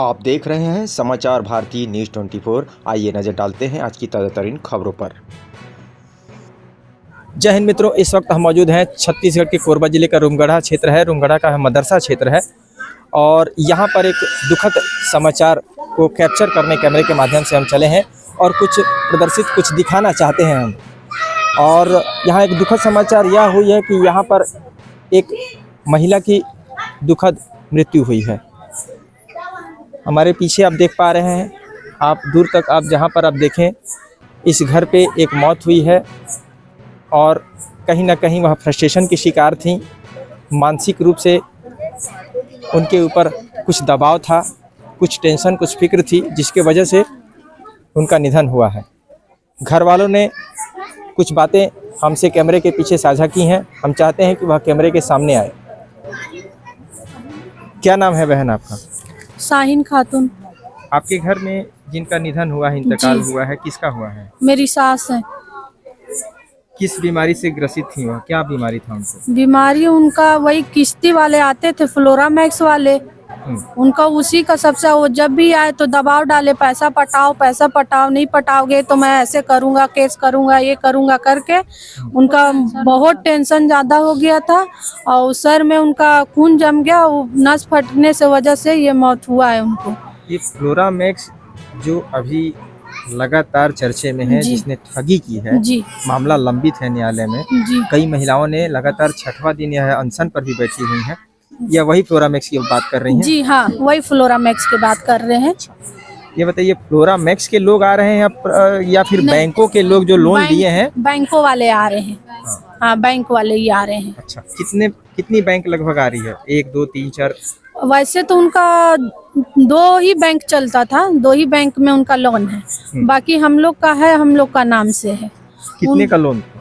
आप देख रहे हैं समाचार भारती न्यूज़ 24। आइए नजर डालते हैं आज की ताज़ा तरीन खबरों पर। जय हिंद मित्रों, इस वक्त हम मौजूद हैं छत्तीसगढ़ के कोरबा जिले का रूमगढ़ा क्षेत्र है। रूमगढ़ा का मदरसा क्षेत्र है और यहाँ पर एक दुखद समाचार को कैप्चर करने कैमरे के माध्यम से हम चले हैं और कुछ दिखाना चाहते हैं हम। और यहाँ एक दुखद समाचार यह हुई है कि यहाँ पर एक महिला की दुखद मृत्यु हुई है। हमारे पीछे आप देख पा रहे हैं, आप दूर तक आप जहाँ पर आप देखें, इस घर पे एक मौत हुई है और कहीं ना कहीं वह फ्रस्ट्रेशन की शिकार थी। मानसिक रूप से उनके ऊपर कुछ दबाव था, कुछ टेंशन, कुछ फिक्र थी, जिसके वजह से उनका निधन हुआ है। घर वालों ने कुछ बातें हमसे कैमरे के पीछे साझा की हैं। हम चाहते हैं कि वह कैमरे के सामने आए। क्या नाम है बहन आपका? शाहीन खातून। आपके घर में जिनका निधन हुआ है, इंतकाल हुआ है, किसका हुआ है? मेरी सास है। किस बीमारी से ग्रसित थी वह? क्या बीमारी था उनको? बीमारी उनका वही किश्ती वाले आते थे, फ्लोरामैक्स वाले, उनका उसी का सबसे, वो जब भी आए तो दबाव डाले, पैसा पटाओ, नहीं पटाओगे तो मैं ऐसे करूंगा, केस करूंगा, ये करूंगा करके उनका बहुत टेंशन ज्यादा हो गया था और सर में उनका खून जम गया। वो नस फटने से वजह से ये मौत हुआ है उनको। ये फ्लोरामैक्स जो अभी लगातार चर्चे में है, जिसने ठगी की है, मामला लंबित है न्यायालय में। कई महिलाओं ने लगातार 6वां दिन यह अनशन पर भी बैठी हुई हैं। या वही फ्लोरामैक्स की बात कर रही हैं? जी हाँ, वही फ्लोरामैक्स की बात कर रहे हैं। ये बताइए, फ्लोरामैक्स के लोग आ रहे हैं या फिर बैंकों के लोग जो लोन दिए हैं? बैंकों वाले आ रहे हैं। हाँ, बैंक वाले ही आ रहे हैं। अच्छा, कितनी बैंक लगभग आ रही है? 1 2 3 4? वैसे तो उनका 2 ही बैंक चलता था, 2 ही बैंक में उनका लोन है। बाकी हम लोग का है, हम लोग का नाम से है। कितने का लोन था?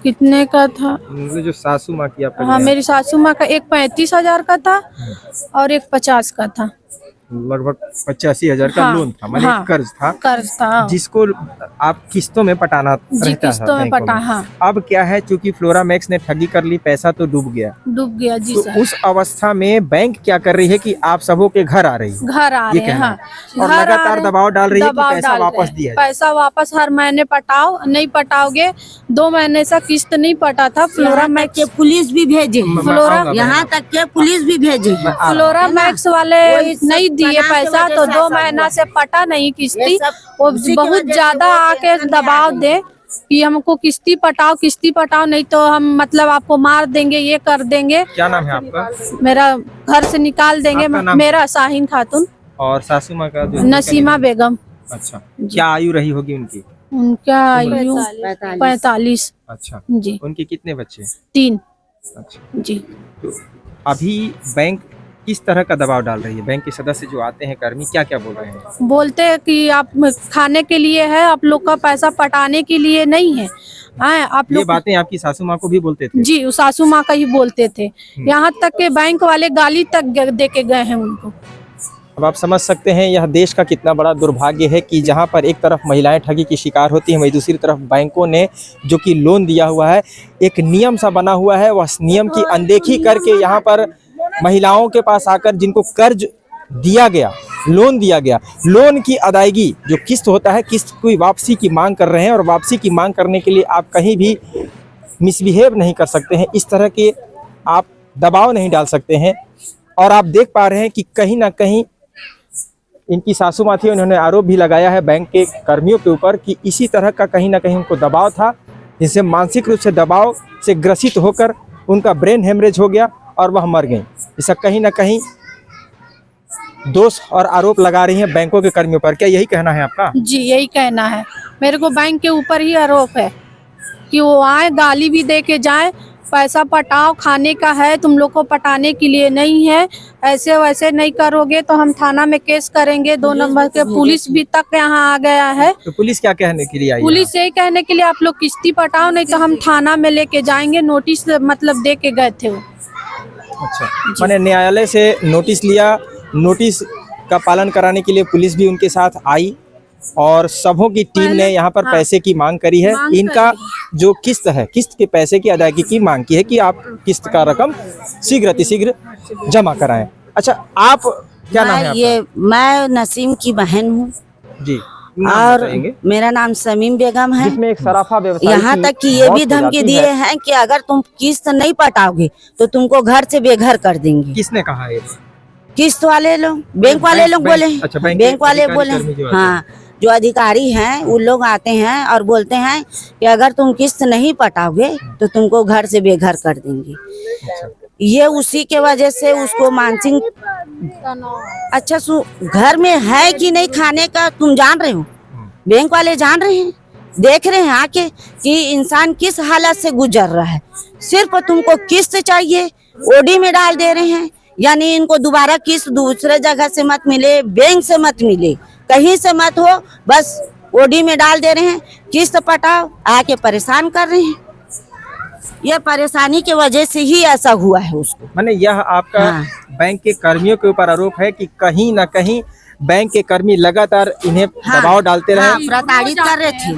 कितने का था? जो सासू माँ की आपका? हाँ, मेरी सासू माँ का एक 35,000 का था और एक 50 का था। लगभग 85,000 का लोन था, मतलब कर्ज था जिसको आप किस्तों में पटाना रहता किस्तों में पटा। हाँ। अब क्या है, चूंकि फ्लोरामैक्स ने ठगी कर ली, पैसा तो डूब गया जी। तो उस अवस्था में बैंक क्या कर रही है कि आप सबों के घर आ रही है? घर आ रहे हैं, हाँ। और लगातार दबाव डाल रही है कि पैसा वापस दिया जाए। पैसा वापस हर महीने पटाओ, नहीं पटाओगे 2 महीने से किस्त नहीं पटा था। फ्लोरामैक्स के पुलिस भी भेजे, यहाँ तक के पुलिस भी भेजे। फ्लोरामैक्स वाले नहीं दिए पैसा, तो 2 महीना से पटा नहीं किस्ती। वो बहुत ज्यादा आके दबाव दे कि हमको किस्ती पटाओ, नहीं तो हम मतलब आपको मार देंगे, ये कर देंगे। क्या नाम है आपका? मेरा घर से निकाल देंगे। मेरा शाहीन खातून। और सासू माँ का? नसीमा बेगम। अच्छा, क्या आयु रही होगी उनकी? उनका आयु 45। अच्छा जी। उनके कितने बच्चे? 3। अच्छा जी। तो अभी बैंक किस तरह का दबाव डाल रही है? बैंक के सदस्य जो आते हैं, कर्मी, क्या क्या बोल रहे हैं? बोलते हैं कि आप खाने के लिए है, आप लोग का पैसा पटाने के लिए नहीं है। आप लोग, ये बातें आपकी सासू माँ को भी बोलते थे? जी, सासू माँ का ही बोलते थे। यहाँ तक के बैंक वाले गाली तक दे के गए हैं उनको। अब आप समझ सकते हैं यह देश का कितना बड़ा दुर्भाग्य है कि जहां पर एक तरफ महिलाएं ठगी की शिकार होती हैं, वहीं दूसरी तरफ बैंकों ने जो कि लोन दिया हुआ है, एक नियम सा बना हुआ है, वह नियम की अनदेखी करके यहाँ पर महिलाओं के पास आकर जिनको कर्ज दिया गया, लोन दिया गया, लोन की अदायगी जो किस्त होता है, किस्त की वापसी की मांग कर रहे हैं। और वापसी की मांग करने के लिए आप कहीं भी मिसबिहेव नहीं कर सकते हैं, इस तरह के आप दबाव नहीं डाल सकते हैं। और आप देख पा रहे हैं कि कहीं ना कहीं इनकी सासू माँ थी, उन्होंने आरोप भी लगाया है बैंक के कर्मियों के ऊपर कि इसी तरह का कहीं ना कहीं उनको दबाव था, जिससे मानसिक रूप से दबाव से ग्रसित होकर उनका ब्रेन हेमरेज हो गया और वह मर गई। इसका कहीं ना कहीं दोष और आरोप लगा रही हैं बैंकों के कर्मियों पर। क्या यही कहना है आपका? जी, यही कहना है। मेरे को बैंक के ऊपर ही आरोप है कि वो आए, गाली भी दे के जाए, पैसा पटाओ, खाने का है, तुम लोग को पटाने के लिए नहीं है, ऐसे वैसे नहीं करोगे तो हम थाना में केस करेंगे। 2 नंबर के पुलिस भी तक यहाँ आ गया है। तो पुलिस क्या कहने के लिए आई? पुलिस यही कहने के लिए आप लोग किस्ती पटाओ, नहीं तो हम थाना में लेके जाएंगे। नोटिस मतलब दे के गए थे वो। अच्छा, मैंने न्यायालय से नोटिस लिया, नोटिस का पालन कराने के लिए पुलिस भी उनके साथ आई और सबों की टीम ने यहाँ पर पैसे की मांग करी है। इनका जो किस्त है, किस्त के पैसे की अदायगी की मांग की है कि आप किस्त का रकम शीघ्र अतिशीघ्र जमा कराएं। अच्छा, आप क्या नाम है आपका? मैं नसीम की बहन हूँ जी, नाम और बताएंगे। मेरा नाम समीम बेगम है। जिसमें एक सराफा व्यवसायी यहाँ की तक कि ये मौत भी हो धमकी जाती दिए है। हैं कि अगर तुम किस्त नहीं पटाओगे तो तुमको घर से बेघर कर देंगे। किसने कहा ये? किस्त वाले लोग, बैंक वाले लोग बोले हैं। अच्छा, बैंक बैंक वाले अधिकारी, बोले कर्मी जो आते हाँ, जो अधिकारी हैं वो लोग आते हैं और बोलते हैं कि अगर तुम किस्त नहीं पटाओगे तो तुमको घर से बेघर कर देंगे। ये उसी के वजह से उसको मानसिक अच्छा घर में है कि नहीं खाने का तुम जान रहे हो, बैंक वाले जान रहे हैं, देख रहे हैं आके कि इंसान किस हालत से गुजर रहा है। सिर्फ तुमको किस्त चाहिए, ओडी में डाल दे रहे हैं, यानी इनको दोबारा किस्त दूसरे जगह से मत मिले, बैंक से मत मिले, कहीं से मत हो, बस ओडी में डाल दे रहे हैं, किस्त पटाओ, आके परेशान कर रहे हैं। ये परेशानी की वजह से ही ऐसा हुआ है उसको। माने यह आपका हाँ। बैंक के कर्मियों के ऊपर आरोप है कि कहीं ना कहीं बैंक के कर्मी लगातार इन्हें दबाव डालते रहे। हाँ, प्रताड़ित कर रहे थे,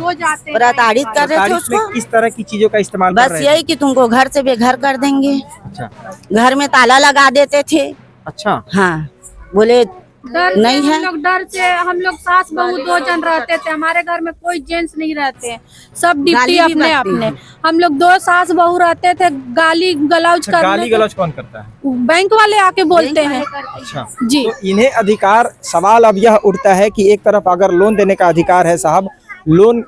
प्रताड़ित कर रहे थे तारीफ में उसको। किस तरह की चीजों का इस्तेमाल कर बस रहे यही कि तुमको घर से बेघर कर देंगे, अच्छा घर में ताला लगा देते थे। अच्छा, हाँ, बोले डर से नहीं है। हम लोग डर से हम लोग सास बहू 2 जन रहते थे, हमारे घर में कोई जेंट्स नहीं रहते हैं, सब गाली डिप्टी भी अपने बकते अपने। हैं। हम लोग 2 सास बहू रहते थे, गाली गलौज अच्छा, गाली करने गलौज कौन करता है? बैंक वाले आके बोलते हैं अच्छा जी। तो इन्हें अधिकार, सवाल अब यह उठता है कि एक तरफ अगर लोन देने का अधिकार है साहब, लोन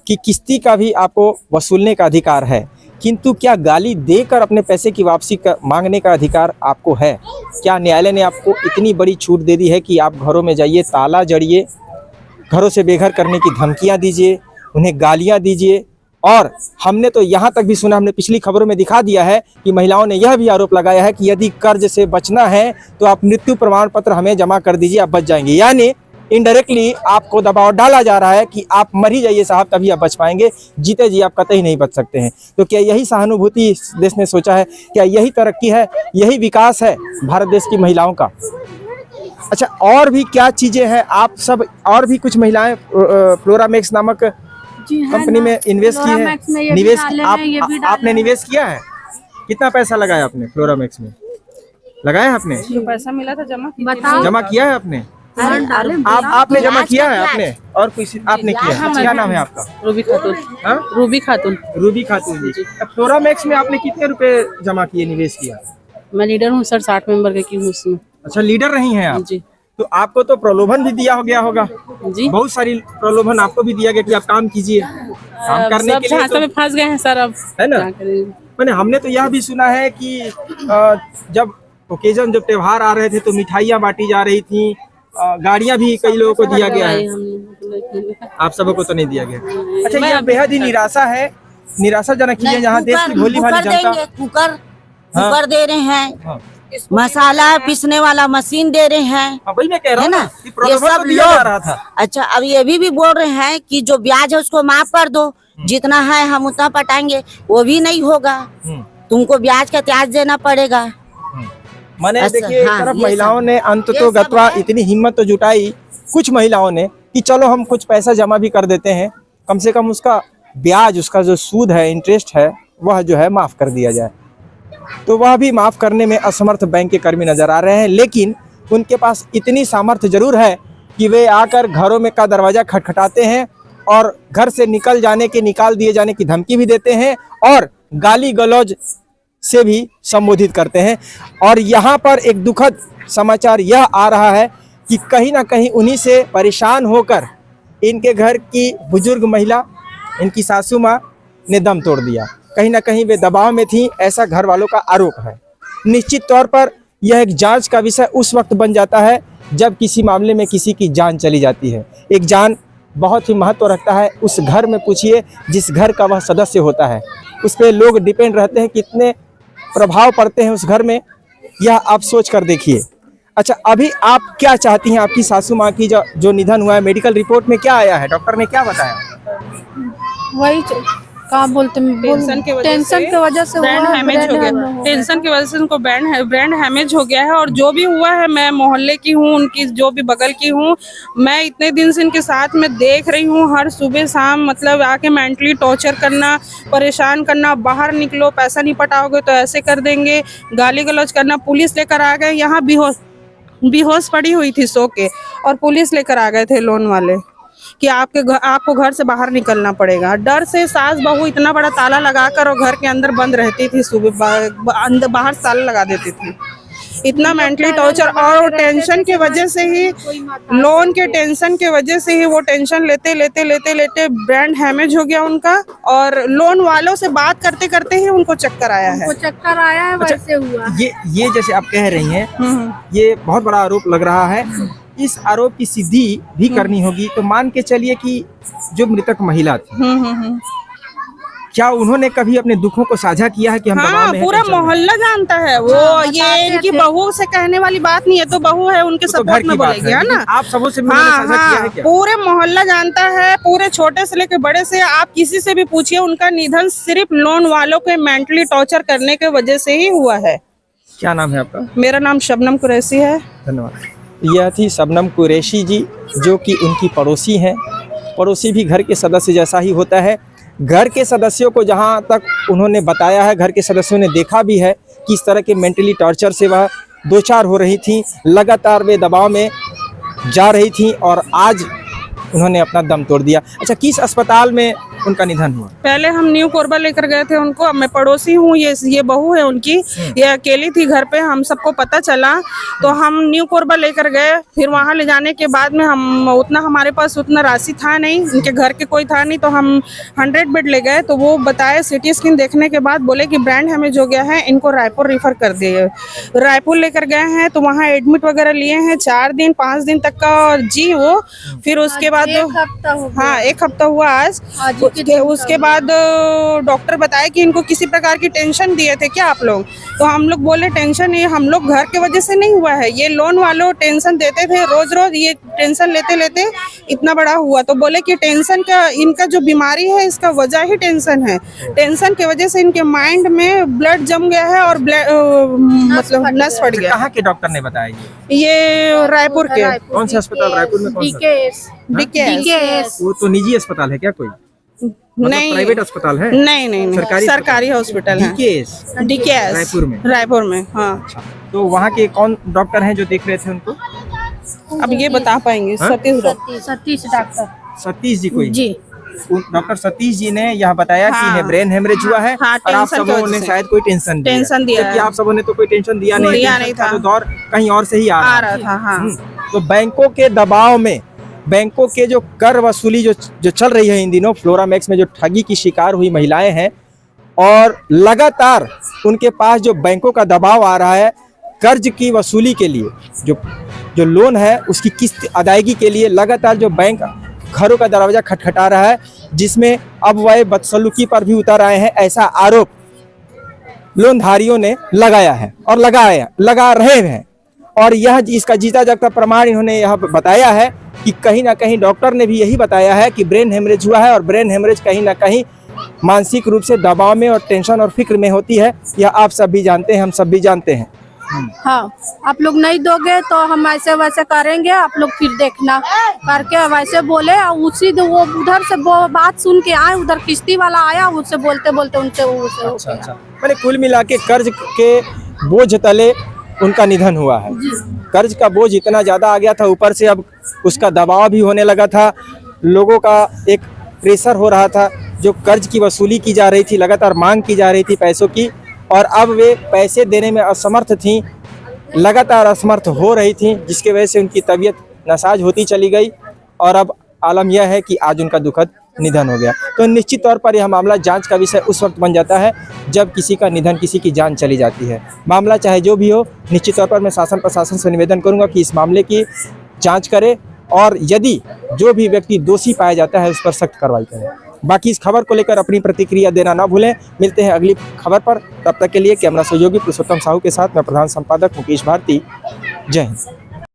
की किस्ती का भी आपको वसूलने का अधिकार है, किंतु क्या गाली देकर अपने पैसे की वापसी का मांगने का अधिकार आपको है? क्या न्यायालय ने आपको इतनी बड़ी छूट दे दी है कि आप घरों में जाइए, ताला जड़िए, घरों से बेघर करने की धमकियां दीजिए, उन्हें गालियां दीजिए? और हमने तो यहाँ तक भी सुना, हमने पिछली खबरों में दिखा दिया है कि महिलाओं ने यह भी आरोप लगाया है कि यदि कर्ज से बचना है तो आप मृत्यु प्रमाण पत्र हमें जमा कर दीजिए, आप बच जाएंगे। यानी इनडायरेक्टली आपको दबाव डाला जा रहा है कि आप मर ही जाइए साहब, तभी आप बच पाएंगे, जीते जी आप कतई नहीं बच सकते हैं। तो क्या यही सहानुभूति इस देश ने सोचा है? क्या यही तरक्की है, यही विकास है भारत देश की महिलाओं का? अच्छा, और भी क्या चीजें हैं? आप सब और भी कुछ महिलाएं फ्लोरामैक्स नामक जी है कंपनी ना, में इन्वेस्ट की फ्लोरामैक्स में है, ये भी निवेश डाले आप हैं, ये भी डाले आपने हैं। निवेश किया है? कितना पैसा लगाया आपने फ्लोरामैक्स में? लगाया है आपने? जो पैसा मिला था जमा किया। बताओ। जमा किया है आपने? डाले आपने जमा किया है आपने? और किसी आपने किया है? क्या नाम है आपका? रूबी खातून। हाँ? रूबी खातून। रूबी खातून जी। फ्लोरामैक्स में आपने कितने रुपए जमा किए, निवेश किया? मैं लीडर हूँ सर, 60 मेंबर की हूँ उसमें। अच्छा, लीडर रही हैं आप? जी तो आपको तो प्रलोभन भी दिया हो गया होगा, जी। बहुत सारी प्रलोभन आपको भी दिया गया कि आप काम कीजिए, काम करने सब के लिए झांसे तो, में फंस गए हैं सर, अब है ना? क्या करें? मैंने हमने तो यह भी सुना है कि जब ओकेजन, जब त्योहार आ रहे थे तो मिठाइयाँ बांटी जा रही थी, गाड़ियाँ भी कई लोगों को दिया गया है, आप सबको तो नहीं दिया गया। अच्छा, यह बेहद ही निराशा है, निराशाजनक चीज है, जहाँ देश की भोली भाली जनता। कुकर दे रहे हैं, हाँ। मसाला पीसने वाला मशीन दे रहे हैं, हाँ, वही मैं कह रहा है हूँ ना? ना कि प्रलोभन ये तो सब दिया जा लोग रहा था। अच्छा, अब ये भी बोल रहे हैं कि जो ब्याज है उसको माफ कर दो, जितना है हम उतना पटाएंगे, वो भी नहीं होगा, तुमको ब्याज का त्याज देना पड़ेगा। माने अच्छा, देखिए, एक हाँ, तरफ ये महिलाओं सब- ने अंत ये तो सब गत्वा है। इतनी हिम्मत तो जुटाई कुछ महिलाओं ने कि चलो हम कुछ पैसा जमा भी कर देते हैं, कम से कम उसका ब्याज, उसका जो सूद है, इंटरेस्ट है, वह जो है माफ कर दिया जाए। तो वह भी माफ करने में असमर्थ बैंक के कर्मी नजर आ रहे हैं, लेकिन उनके पास इतनी सामर्थ्य जरूर है कि वे आकर घरों में का दरवाजा खटखटाते हैं और घर से निकाल दिए जाने की धमकी भी देते हैं और गाली गलौज से भी संबोधित करते हैं। और यहाँ पर एक दुखद समाचार यह आ रहा है कि कहीं ना कहीं उन्हीं से परेशान होकर इनके घर की बुजुर्ग महिला, इनकी सासू माँ ने दम तोड़ दिया। कहीं ना कहीं वे दबाव में थी, ऐसा घर वालों का आरोप है। निश्चित तौर पर यह एक जांच का विषय उस वक्त बन जाता है जब किसी मामले में किसी की जान चली जाती है। एक जान बहुत ही महत्व रखता है। उस घर में पूछिए जिस घर का वह सदस्य होता है, उस पर लोग डिपेंड रहते हैं, कितने प्रभाव पड़ते हैं उस घर में, यह आप सोच कर देखिए। अच्छा, अभी आप क्या चाहती हैं? आपकी सासू माँ की जो निधन हुआ है, मेडिकल रिपोर्ट में क्या आया है, डॉक्टर ने क्या बताया? वही क्या बोलते हैं, टेंशन की वजह से ब्रेन हुआ, हैमेज हो ब्रेन गया। टेंशन की वजह से उनको ब्रेन हैमेज हो गया है। और जो भी हुआ है, मैं मोहल्ले की हूँ, उनकी जो भी बगल की हूँ, मैं इतने दिन से इनके साथ में देख रही हूँ, हर सुबह शाम मतलब आके मेंटली टॉर्चर करना, परेशान करना, बाहर निकलो, पैसा नहीं पटाओगे तो ऐसे कर देंगे, गाली गलौज करना, पुलिस लेकर आ गए, यहाँ बेहोश पड़ी हुई थी सो के, और पुलिस लेकर आ गए थे लोन वाले कि आपको घर से बाहर निकलना पड़ेगा। डर से सास बहू इतना बड़ा ताला लगाकर और घर के अंदर बंद रहती थी, सुबह अंदर बाहर ताला लगा देती थी। इतना मेंटली टॉर्चर, और टेंशन के वजह से ही, लोन के टेंशन के वजह से ही वो टेंशन लेते लेते लेते लेते ब्रेन हैमेज हो गया उनका, और लोन वालों से बात करते करते ही उनको चक्कर आया है। चक्कर आया है, वैसे हुआ। ये जैसे आप कह रही हैं, ये बहुत बड़ा आरोप लग रहा है। इस आरोप की सिद्धि भी करनी होगी, तो मान के चलिए कि जो मृतक महिला थी, क्या उन्होंने कभी अपने दुखों को साझा किया है कि हम दबाव में हैं, पूरा टेंशन में हैं? मोहल्ला जानता है वो। ये इनकी बहू से कहने वाली बात नहीं है, तो बहू है उनके तो सपोर्ट में बोलेगी, है ना। आप सबों से भी उन्होंने साझा किया है क्या? पूरे मोहल्ला जानता है, पूरे छोटे से लेकर बड़े से, आप किसी से भी पूछिए, उनका निधन सिर्फ लोन वालों के मेंटली टॉर्चर करने के वजह से ही हुआ है। क्या नाम है आपका? मेरा नाम शबनम कुरैशी है। धन्यवाद। यह थी शबनम कुरैशी जी, जो कि उनकी पड़ोसी हैं। पड़ोसी भी घर के सदस्य जैसा ही होता है। घर के सदस्यों को जहां तक उन्होंने बताया है, घर के सदस्यों ने देखा भी है कि इस तरह के मेंटली टॉर्चर से वह दो चार हो रही थी, लगातार वे दबाव में जा रही थी और आज उन्होंने अपना दम तोड़ दिया। अच्छा, किस अस्पताल में उनका निधन हुआ? पहले हम न्यू कोरबा लेकर गए थे उनको। अब मैं पड़ोसी हूँ, ये बहू है उनकी, ये अकेली थी घर पे। हम सबको पता चला तो हम न्यू कोरबा लेकर गए। फिर वहाँ ले जाने के बाद में हमारे पास उतना राशि था नहीं, इनके घर के कोई था नहीं, तो हम 100 बेड ले गए। तो वो बताए, सीटी स्कैन देखने के बाद बोले कि ब्रेन हैमेज हो गया है, इनको रायपुर रेफर कर दिए। रायपुर लेकर गए हैं तो वहाँ एडमिट वगैरह लिए हैं 4 दिन 5 दिन तक का जी वो। फिर उसके बाद हाँ 1 हफ्ता हुआ आज। उसके बाद डॉक्टर बताया कि इनको किसी प्रकार की टेंशन दिए थे क्या आप लोग। तो हम लोग बोले टेंशन ये हम लोग घर के वजह से नहीं हुआ है, ये लोन वालों टेंशन देते थे रोज रोज, ये टेंशन लेते लेते इतना बड़ा हुआ। तो बोले कि टेंशन का, इनका जो बीमारी है इसका वजह ही टेंशन है। टेंशन की वजह से इनके माइंड में ब्लड जम गया है और मतलब नस फट गया। कहाँ के डॉक्टर ने बताया ये रायपुर के। कौन सा अस्पताल? रायपुर में कौन सा? डीकेएस। वो तो निजी अस्पताल है क्या कोई? नहीं, प्राइवेट अस्पताल है? नहीं, सरकारी हॉस्पिटल है। डीकेएस रायपुर में। हाँ, तो वहाँ के कौन डॉक्टर हैं जो देख रहे थे उनको? अब ये बता पाएंगे। सतीश डॉक्टर सतीश जी कोई जी। डॉक्टर सतीश जी ने यह बताया कि इन्हें ब्रेन हेमरेज हुआ है। हाँ, और आप सबों ने शायद कोई टेंशन दिया, जबकि आप सबों ने तो कोई टेंशन दिया नहीं था। तो दौर कहीं और से ही आ रहा था। हाँ। तो बैंकों के दबाव में, बैंकों के जो कर वसूली जो चल रही है इन दिनों, फ्लोरामैक्स में जो ठगी की शिकार हुई महिलाएं हैं, और लगातार उनके पास जो बैंकों का दबाव आ रहा है कर्ज की वसूली के लिए, जो लोन है उसकी किस्त अदायगी के लिए लगातार जो बैंक घरों का दरवाजा खटखटा रहा है, जिसमें अब वह बदसलूकी पर भी उतर आए हैं, ऐसा आरोप लोनधारियों ने लगाया है और लगा रहे हैं। और यह इसका जीता जागता प्रमाण इन्होंने यह बताया है कि कहीं ना कहीं डॉक्टर ने भी यही बताया है कि ब्रेन हेमरेज हुआ है, और ब्रेन हेमरेज कहीं ना कहीं मानसिक रूप से दबाव में और टेंशन और फिक्र में होती है। यह आप सब भी जानते हैं, हम सब भी जानते हैं। हाँ, आप लोग नहीं दोगे तो हम ऐसे वैसे करेंगे, आप लोग फिर देखना करके वैसे बोले। और उसी वो उधर से वो बात सुन के आए, उधर किश्ती वाला आया, उससे बोलते उनसे अच्छा। मैंने कुल मिला के कर्ज के बोझ तले उनका निधन हुआ है। कर्ज का बोझ इतना ज़्यादा आ गया था, ऊपर से अब उसका दबाव भी होने लगा था, लोगों का एक प्रेशर हो रहा था, जो कर्ज की वसूली की जा रही थी, लगातार मांग की जा रही थी पैसों की, और अब वे पैसे देने में असमर्थ थीं, लगातार असमर्थ हो रही थीं, जिसके वजह से उनकी तबीयत नासाज होती चली गई। और अब आलम यह है कि आज उनका दुखद निधन हो गया। तो निश्चित तौर पर यह मामला जांच का विषय उस वक्त बन जाता है जब किसी का निधन, किसी की जान चली जाती है। मामला चाहे जो भी हो, निश्चित तौर पर मैं शासन प्रशासन से निवेदन करूंगा कि इस मामले की जांच करे, और यदि जो भी व्यक्ति दोषी पाया जाता है उस पर सख्त कार्रवाई करें। बाकी इस खबर को लेकर अपनी प्रतिक्रिया देना ना भूलें। मिलते हैं अगली खबर पर, तब तक के लिए कैमरा सहयोगी पुरुषोत्तम साहू के साथ मैं प्रधान संपादक मुकेश भारती। जय हिंद।